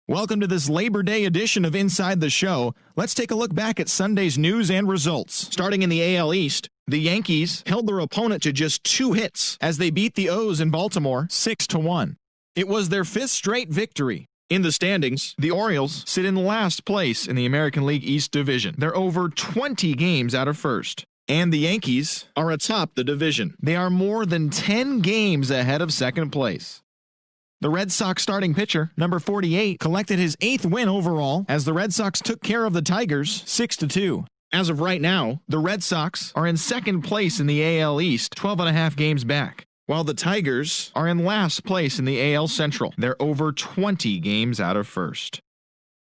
Welcome to this Labor Day edition of Inside the Show. Let's take a look back at Sunday's news and results. Starting in the AL East, the Yankees held their opponent to just 2 hits as they beat the O's in Baltimore 6-1. It was their 5th straight victory. In the standings, the Orioles sit in last place in the American League East Division. They're over 20 games out of first. And the Yankees are atop the division. They are more than 10 games ahead of second place. The Red Sox starting pitcher, number 48, collected his 8th win overall as the Red Sox took care of the Tigers 6-2. As of right now, the Red Sox are in second place in the AL East, 12.5 games back, while the Tigers are in last place in the AL Central. They're over 20 games out of first.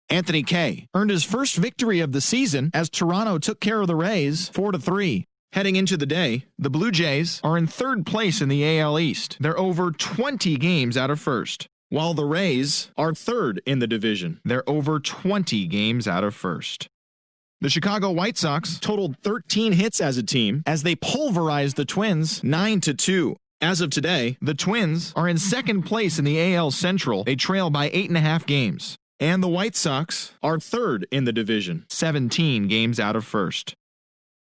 Anthony Kay earned his first victory of the season as Toronto took care of the Rays 4-3. Heading into the day, the Blue Jays are in third place in the AL East. They're over 20 games out of first, while the Rays are third in the division. They're over 20 games out of first. The Chicago White Sox totaled 13 hits as a team as they pulverized the Twins 9-2. As of today, the Twins are in second place in the AL Central. They trail by 8.5 games. And the White Sox are third in the division, 17 games out of first.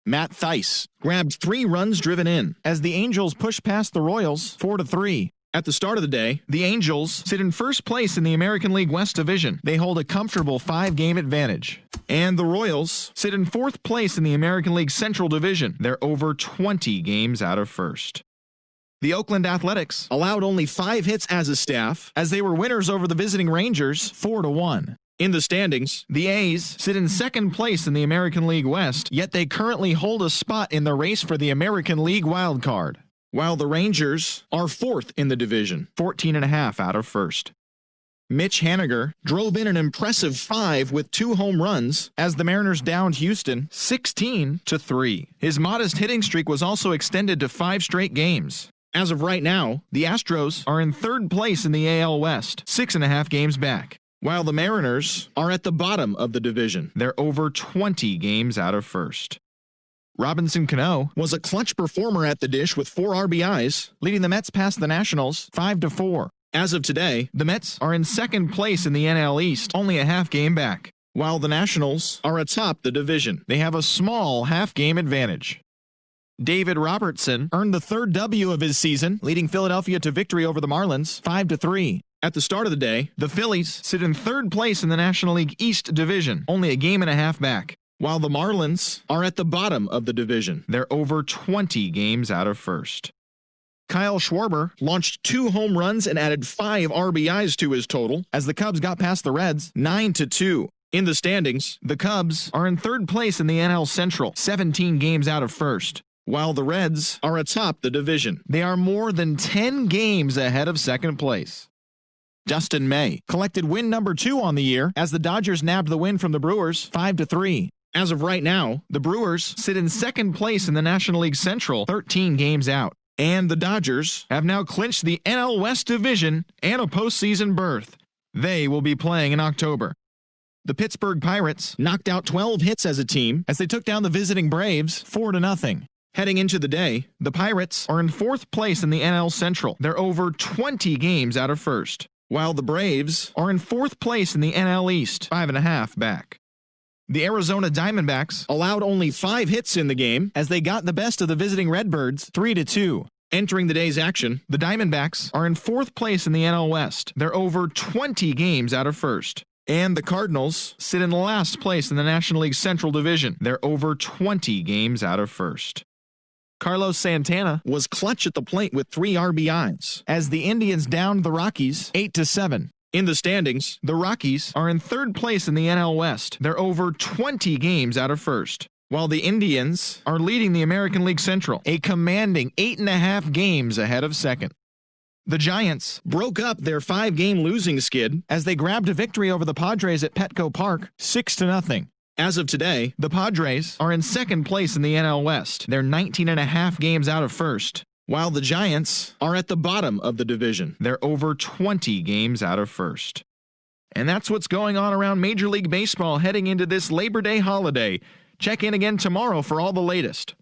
Matt Thaiss grabbed 3 runs driven in as the Angels pushed past the Royals 4-3. At the start of the day, the Angels sit in first place in the American League West Division. They hold a comfortable 5-game advantage. And the Royals sit in 4th place in the American League Central Division. They're over 20 games out of first. The Oakland Athletics allowed only 5 hits as a staff as they were winners over the visiting Rangers 4-1. In the standings, the A's sit in second place in the American League West, yet they currently hold a spot in the race for the American League wildcard, while the Rangers are 4th in the division, 14.5 out of first. Mitch Haniger drove in an impressive 5 with 2 home runs as the Mariners downed Houston 16-3. His modest hitting streak was also extended to 5 straight games. As of right now, the Astros are in third place in the AL West, 6.5 games back, while the Mariners are at the bottom of the division. They're over 20 games out of first. Robinson Cano was a clutch performer at the dish with 4 RBIs, leading the Mets past the Nationals 5-4. As of today, the Mets are in second place in the NL East, only a half game back, while the Nationals are atop the division. They have a small half-game advantage. David Robertson earned the 3rd W of his season, leading Philadelphia to victory over the Marlins 5-3. At the start of the day, the Phillies sit in 3rd place in the National League East Division, only a game and a half back, while the Marlins are at the bottom of the division. They're over 20 games out of first. Kyle Schwarber launched 2 home runs and added 5 RBIs to his total as the Cubs got past the Reds 9-2. In the standings, the Cubs are in 3rd place in the NL Central, 17 games out of first, while the Reds are atop the division. They are more than 10 games ahead of second place. Dustin May collected win number 2 on the year as the Dodgers nabbed the win from the Brewers 5-3. As of right now, the Brewers sit in second place in the National League Central, 13 games out. And the Dodgers have now clinched the NL West Division and a postseason berth. They will be playing in October. The Pittsburgh Pirates knocked out 12 hits as a team as they took down the visiting Braves 4-0. Heading into the day, the Pirates are in 4th place in the NL Central. They're over 20 games out of first, while the Braves are in 4th place in the NL East, 5.5 back. The Arizona Diamondbacks allowed only 5 hits in the game as they got the best of the visiting Redbirds 3-2. Entering the day's action, the Diamondbacks are in 4th place in the NL West. They're over 20 games out of first. And the Cardinals sit in last place in the National League Central Division. They're over 20 games out of first. Carlos Santana was clutch at the plate with 3 RBIs as the Indians downed the Rockies 8-7. In the standings, the Rockies are in 3rd place in the NL West. They're over 20 games out of first, while the Indians are leading the American League Central, a commanding 8.5 games ahead of second. The Giants broke up their 5-game losing skid as they grabbed a victory over the Padres at Petco Park 6-0. As of today, the Padres are in second place in the NL West. They're 19.5 games out of first, while the Giants are at the bottom of the division. They're over 20 games out of first. And that's what's going on around Major League Baseball heading into this Labor Day holiday. Check in again tomorrow for all the latest.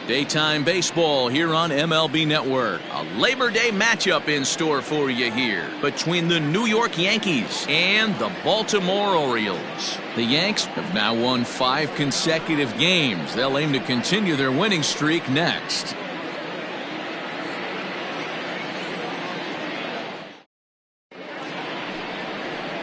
Daytime baseball here on MLB Network. A Labor Day matchup in store for you here between the New York Yankees and the Baltimore Orioles. The Yanks have now won 5 consecutive games. They'll aim to continue their winning streak next.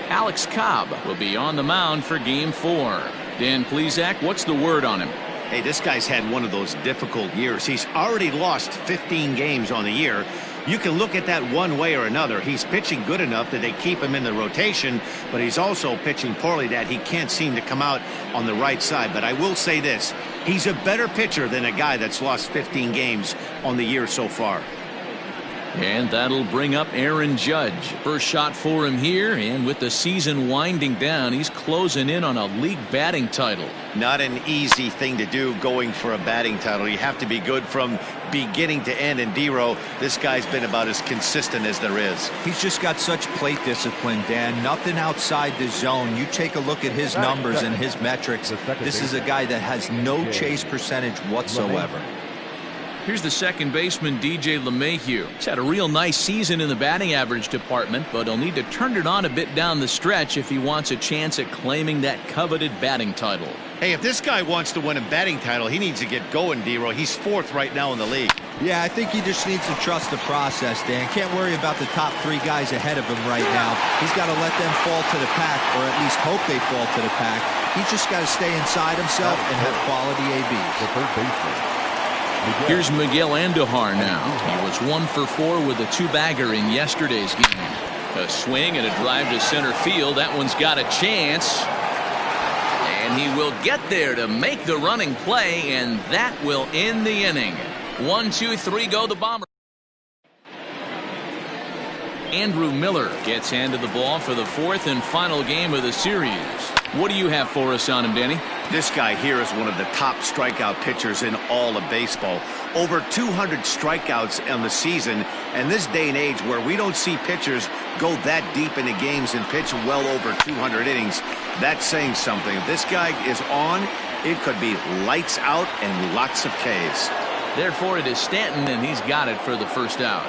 Alex Cobb will be on the mound for Game 4. Dan Plesac, what's the word on him? Hey, this guy's had one of those difficult years. He's already lost 15 games on the year. You can look at that one way or another. He's pitching good enough that they keep him in the rotation, but he's also pitching poorly that he can't seem to come out on the right side. But I will say this, he's a better pitcher than a guy that's lost 15 games on the year so far. And that'll bring up Aaron Judge. First shot for him here, and with the season winding down, he's closing in on a league batting title. Not an easy thing to do, going for a batting title. You have to be good from beginning to end, and D-Row, this guy's been about as consistent as there is. He's just got such plate discipline, Dan. Nothing outside the zone. You take a look at his numbers and his metrics. This is a guy that has no chase percentage whatsoever. Here's the second baseman, DJ LeMahieu. He's had a real nice season in the batting average department, but he'll need to turn it on a bit down the stretch if he wants a chance at claiming that coveted batting title. Hey, if this guy wants to win a batting title, he needs to get going, D-Row. He's 4th right now in the league. Yeah, I think he just needs to trust the process, Dan. Can't worry about the top 3 guys ahead of him right now. He's got to let them fall to the pack, or at least hope they fall to the pack. He's just got to stay inside himself and have quality ABs. The third baseman. Here's Miguel Andujar now. He was 1 for 4 with a 2-bagger in yesterday's game. A swing and a drive to center field. That one's got a chance. And he will get there to make the running play, and that will end the inning. 1, 2, 3, go the Bombers. Andrew Miller gets handed the ball for the 4th and final game of the series. What do you have for us on him, Danny? This guy here is one of the top strikeout pitchers in all of baseball. Over 200 strikeouts on the season, and this day and age where we don't see pitchers go that deep into games and pitch well over 200 innings, that's saying something. If this guy is on, it could be lights out and lots of Ks. Therefore, it is Stanton, and he's got it for the first out.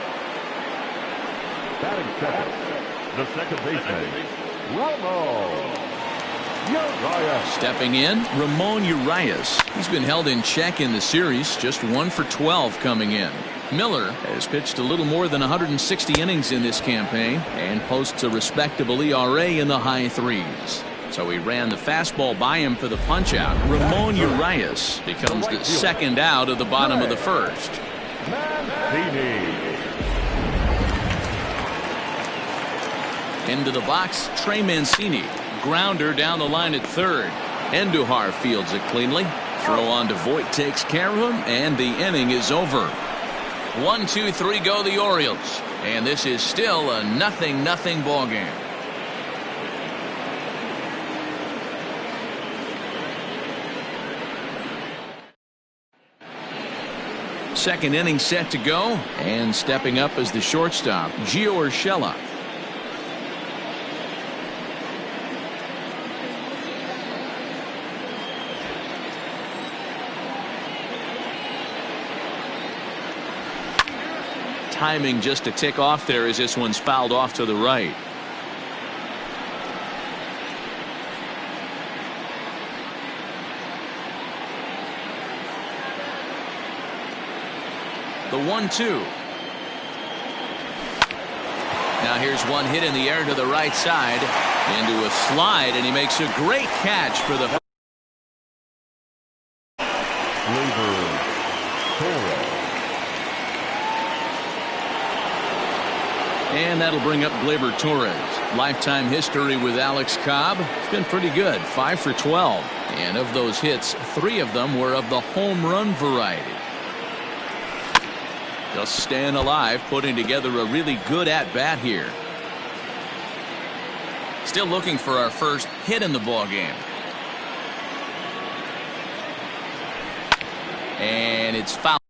Batting second, the second baseman, Ramon Urias. Stepping in, Ramon Urias. He's been held in check in the series, just 1 for 12 coming in. Miller has pitched a little more than 160 innings in this campaign and posts a respectable ERA in the high 3s. So he ran the fastball by him for the punch-out. Ramon Urias becomes the second out of the bottom of the 1st. Into the box, Trey Mancini. Grounder down the line at 3rd. Andujar fields it cleanly. Throw on to Voit takes care of him, and the inning is over. 1, 2, 3 go the Orioles, and this is still a 0-0 ball game. Second inning set to go, and stepping up as the shortstop, Gio Urshela. Timing just a tick off there as this one's fouled off to the right. The 1-2. Now here's one hit in the air to the right side into a slide, and he makes a great catch for the and that'll bring up Gleyber Torres. Lifetime history with Alex Cobb. It's been pretty good, 5 for 12. And of those hits, 3 of them were of the home run variety. Just staying alive, putting together a really good at-bat here. Still looking for our first hit in the ball game. And it's fouled.